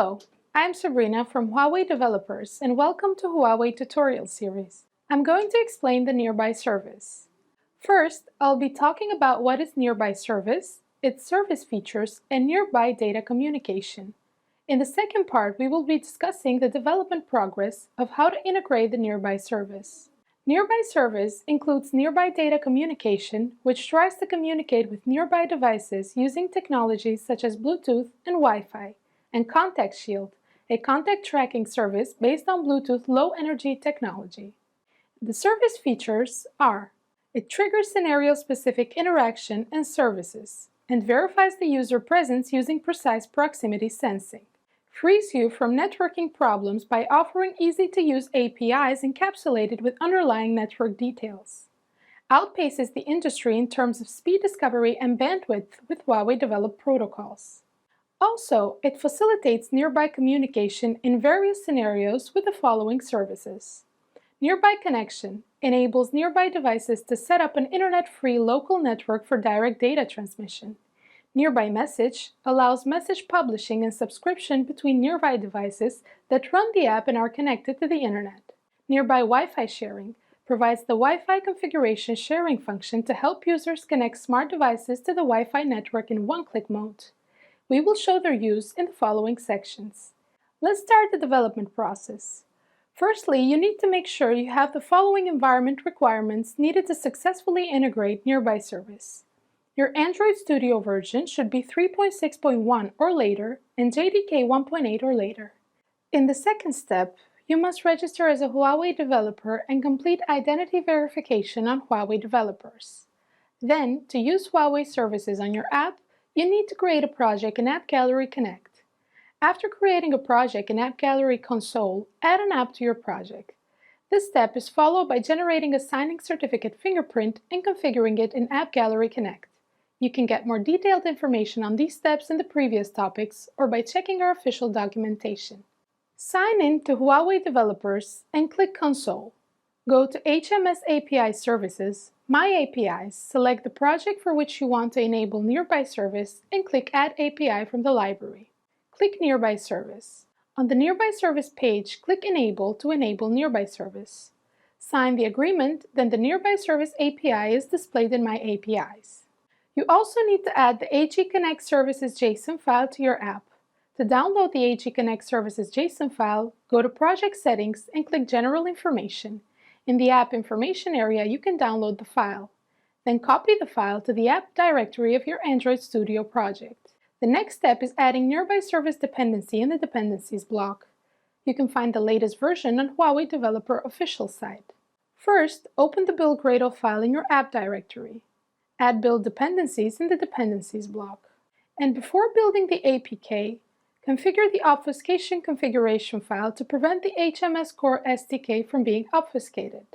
Hello, I'm Sabrina from Huawei Developers and welcome to Huawei Tutorial Series. I'm going to explain the Nearby Service. First, I'll be talking about what is Nearby Service, its service features, and nearby data communication. In the second part, we will be discussing the development progress of how to integrate the Nearby Service. Nearby Service includes nearby data communication, which tries to communicate with nearby devices using technologies such as Bluetooth and Wi-Fi, and Contact Shield, a contact tracking service based on Bluetooth low-energy technology. The service features are: it triggers scenario-specific interaction and services, and verifies the user presence using precise proximity sensing. Frees you from networking problems by offering easy-to-use APIs encapsulated with underlying network details. Outpaces the industry in terms of speed discovery and bandwidth with Huawei-developed protocols. Also, it facilitates nearby communication in various scenarios with the following services. Nearby Connection enables nearby devices to set up an internet-free local network for direct data transmission. Nearby Message allows message publishing and subscription between nearby devices that run the app and are connected to the internet. Nearby Wi-Fi Sharing provides the Wi-Fi configuration sharing function to help users connect smart devices to the Wi-Fi network in one-click mode. We will show their use in the following sections. Let's start the development process. Firstly, you need to make sure you have the following environment requirements needed to successfully integrate Nearby Service. Your Android Studio version should be 3.6.1 or later and JDK 1.8 or later. In the second step, you must register as a Huawei developer and complete identity verification on Huawei Developers. Then, to use Huawei services on your app, you need to create a project in App Gallery Connect. After creating a project in App Gallery Console, add an app to your project. This step is followed by generating a signing certificate fingerprint and configuring it in App Gallery Connect. You can get more detailed information on these steps in the previous topics or by checking our official documentation. Sign in to Huawei Developers and click Console. Go to HMS API Services, My APIs, select the project for which you want to enable Nearby Service and click Add API from the library. Click Nearby Service. On the Nearby Service page, click Enable to enable Nearby Service. Sign the agreement, then the Nearby Service API is displayed in My APIs. You also need to add the HE Connect Services JSON file to your app. To download the HE Connect Services JSON file, go to Project Settings and click General Information. In the App Information area, you can download the file. Then copy the file to the app directory of your Android Studio project. The next step is adding Nearby Service dependency in the Dependencies block. You can find the latest version on Huawei Developer official site. First, open the build Gradle file in your app directory. Add build dependencies in the Dependencies block. And before building the APK, configure the obfuscation configuration file to prevent the HMS Core SDK from being obfuscated.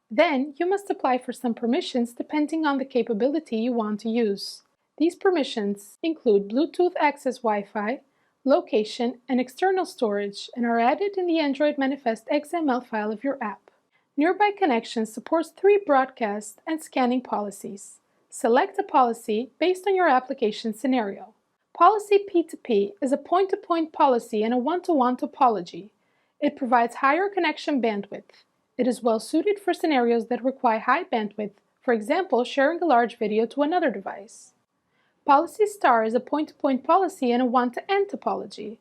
Then, you must apply for some permissions depending on the capability you want to use. These permissions include Bluetooth Access Wi-Fi, location, and external storage, and are added in the Android Manifest XML file of your app. Nearby Connection supports 3 broadcast and scanning policies. Select a policy based on your application scenario. Policy P2P is a point-to-point policy and a one-to-one topology. It provides higher connection bandwidth. It is well suited for scenarios that require high bandwidth, for example, sharing a large video to another device. Policy Star is a point-to-point policy and a one-to-N topology.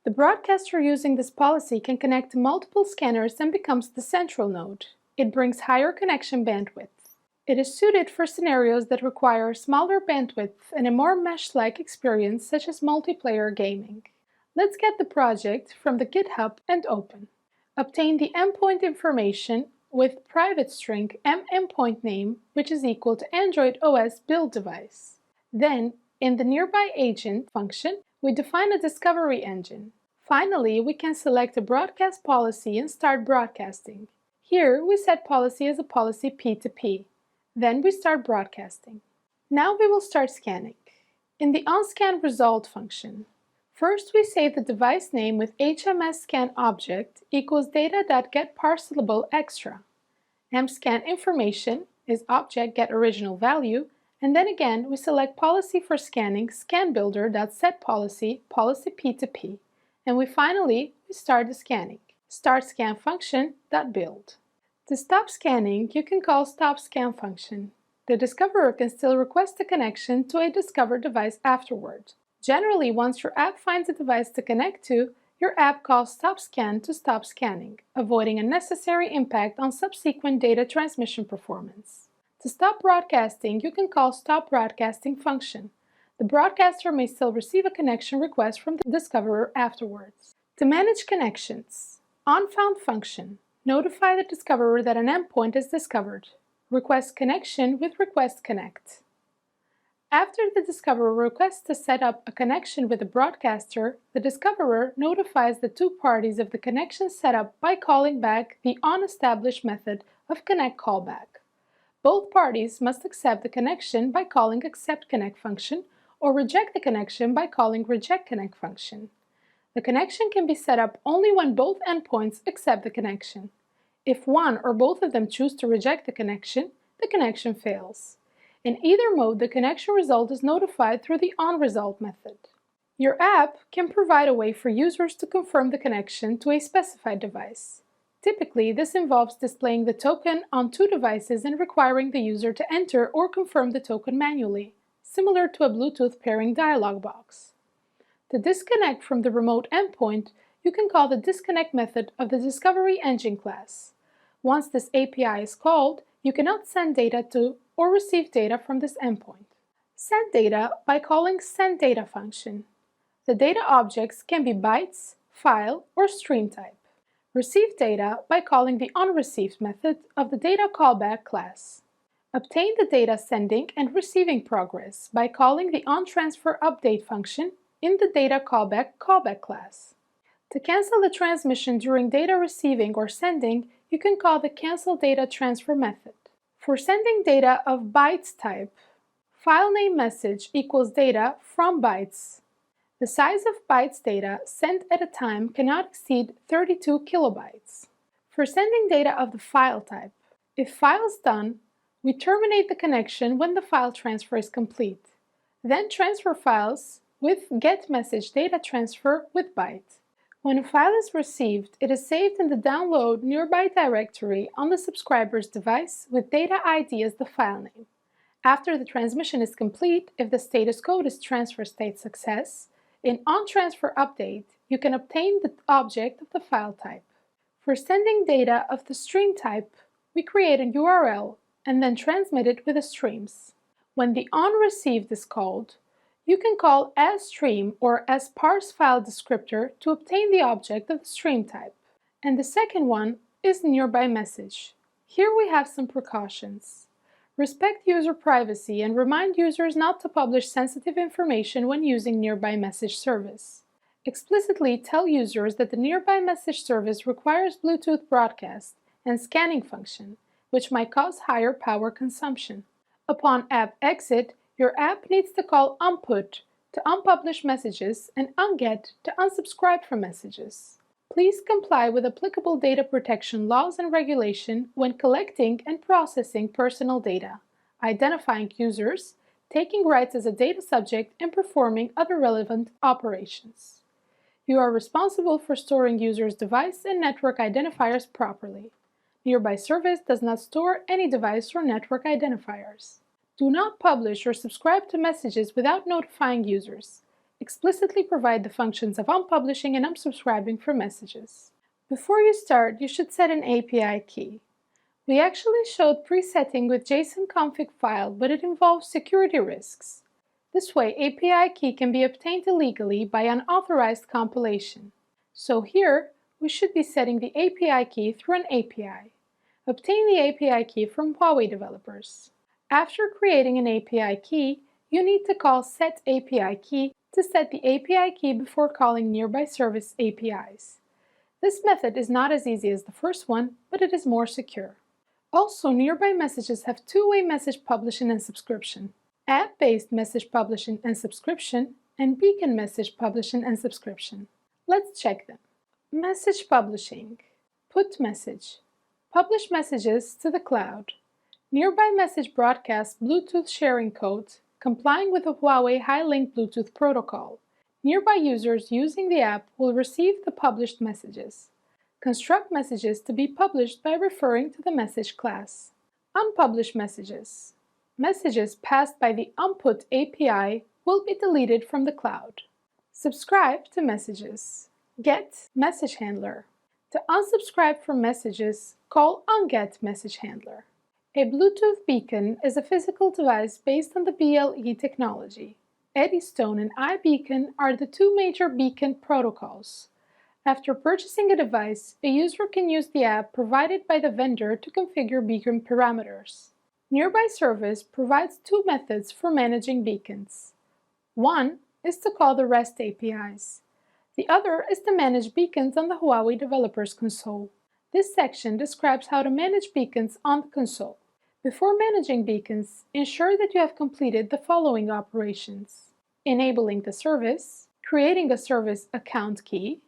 The broadcaster using this policy can connect to multiple scanners and becomes the central node. It brings higher connection bandwidth. It is suited for scenarios that require smaller bandwidth and a more mesh-like experience such as multiplayer gaming. Let's get the project from the GitHub and open. Obtain the endpoint information with private string endpoint name, which is equal to Android OS build device. Then, in the Nearby Agent function, we define a discovery engine. Finally, we can select a broadcast policy and start broadcasting. Here, we set policy as a policy P2P. Then we start broadcasting. Now we will start scanning. In the onScanResult function, first we save the device name with HMS scan object equals data.getParcelable extra. mscan information is object get original value, and then again we select policy for scanning scanBuilder.setPolicy policy P2P, And we start the scanning. Start scan function.build. To stop scanning, you can call stop scan function. The discoverer can still request a connection to a discovered device afterward. Generally, once your app finds a device to connect to, your app calls stop scan to stop scanning, avoiding unnecessary impact on subsequent data transmission performance. To stop broadcasting, you can call stop broadcasting function. The broadcaster may still receive a connection request from the discoverer afterwards. To manage connections, onFound function. Notify the discoverer that an endpoint is discovered. Request connection with request connect. After the discoverer requests to set up a connection with the broadcaster, the discoverer notifies the two parties of the connection setup by calling back the onEstablished method of connect callback. Both parties must accept the connection by calling acceptConnect function or reject the connection by calling rejectConnect function. The connection can be set up only when both endpoints accept the connection. If one or both of them choose to reject the connection fails. In either mode, the connection result is notified through the onResult method. Your app can provide a way for users to confirm the connection to a specified device. Typically, this involves displaying the token on two devices and requiring the user to enter or confirm the token manually, similar to a Bluetooth pairing dialog box. To disconnect from the remote endpoint, you can call the disconnect method of the Discovery Engine class. Once this API is called, you cannot send data to or receive data from this endpoint. Send data by calling sendData function. The data objects can be bytes, file, or stream type. Receive data by calling the onReceived method of the data callback class. Obtain the data sending and receiving progress by calling the onTransferUpdate function in the data callback class. To cancel the transmission during data receiving or sending, you can call the cancelDataTransfer method. For sending data of bytes type, FileNameMessage equals data from bytes. The size of bytes data sent at a time cannot exceed 32 kilobytes. For sending data of the file type, if file is done, we terminate the connection when the file transfer is complete. Then transfer files with getMessageDataTransfer with byte. When a file is received, it is saved in the Download Nearby directory on the subscriber's device with data ID as the file name. After the transmission is complete, if the status code is transfer state success, in onTransferUpdate, you can obtain the object of the file type. For sending data of the stream type, we create a URL and then transmit it with the streams. When the onReceived is called, you can call asStream or asParseFileDescriptor to obtain the object of the stream type. And the second one is Nearby Message. Here we have some precautions. Respect user privacy and remind users not to publish sensitive information when using Nearby Message service. Explicitly tell users that the Nearby Message service requires Bluetooth broadcast and scanning function, which might cause higher power consumption. Upon app exit, your app needs to call unput to unpublish messages and unget to unsubscribe from messages. Please comply with applicable data protection laws and regulation when collecting and processing personal data, identifying users, taking rights as a data subject, and performing other relevant operations. You are responsible for storing users' device and network identifiers properly. Nearby Service does not store any device or network identifiers. Do not publish or subscribe to messages without notifying users. Explicitly provide the functions of unpublishing and unsubscribing for messages. Before you start, you should set an API key. We actually showed presetting with JSON config file, but it involves security risks. This way, API key can be obtained illegally by unauthorized compilation. So here, we should be setting the API key through an API. Obtain the API key from Huawei developers. After creating an API key, you need to call setAPIKey to set the API key before calling Nearby Service APIs. This method is not as easy as the first one, but it is more secure. Also, Nearby messages have two-way message publishing and subscription, app-based message publishing and subscription, and beacon message publishing and subscription. Let's check them. Message publishing. Put message. Publish messages to the cloud. Nearby message broadcasts Bluetooth sharing code, complying with the Huawei High-Link Bluetooth protocol. Nearby users using the app will receive the published messages. Construct messages to be published by referring to the message class. Unpublished messages. Messages passed by the Unput API will be deleted from the cloud. Subscribe to messages. Get message handler. To unsubscribe from messages, call unget message handler. A Bluetooth beacon is a physical device based on the BLE technology. Eddystone and iBeacon are the two major beacon protocols. After purchasing a device, a user can use the app provided by the vendor to configure beacon parameters. Nearby Service provides two methods for managing beacons. One is to call the REST APIs. The other is to manage beacons on the Huawei Developers Console. This section describes how to manage beacons on the console. Before managing beacons, ensure that you have completed the following operations: enabling the service, creating a service account key,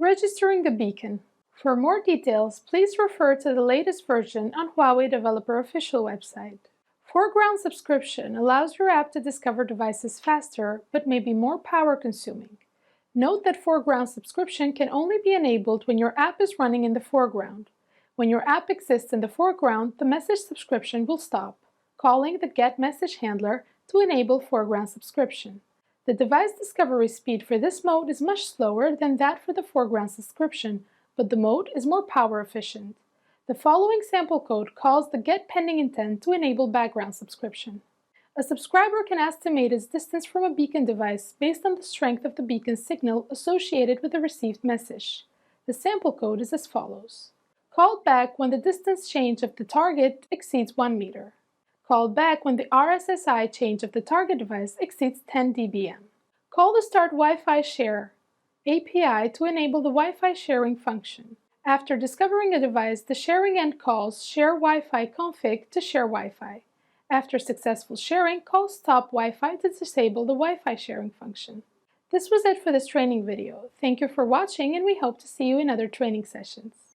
registering a beacon. For more details, please refer to the latest version on Huawei Developer official website. Foreground subscription allows your app to discover devices faster, but may be more power-consuming. Note that foreground subscription can only be enabled when your app is running in the foreground. When your app exists in the foreground, the message subscription will stop, calling the Get Message handler to enable foreground subscription. The device discovery speed for this mode is much slower than that for the foreground subscription, but the mode is more power efficient. The following sample code calls the Get Pending Intent to enable background subscription. A subscriber can estimate its distance from a beacon device based on the strength of the beacon signal associated with the received message. The sample code is as follows. Called back when the distance change of the target exceeds 1 meter. Called back when the RSSI change of the target device exceeds 10 dBm. Call the Start Wi-Fi Share API to enable the Wi-Fi sharing function. After discovering a device, the sharing end calls Share Wi-Fi Config to share Wi-Fi. After successful sharing, call Stop Wi-Fi to disable the Wi-Fi sharing function. This was it for this training video. Thank you for watching, and we hope to see you in other training sessions.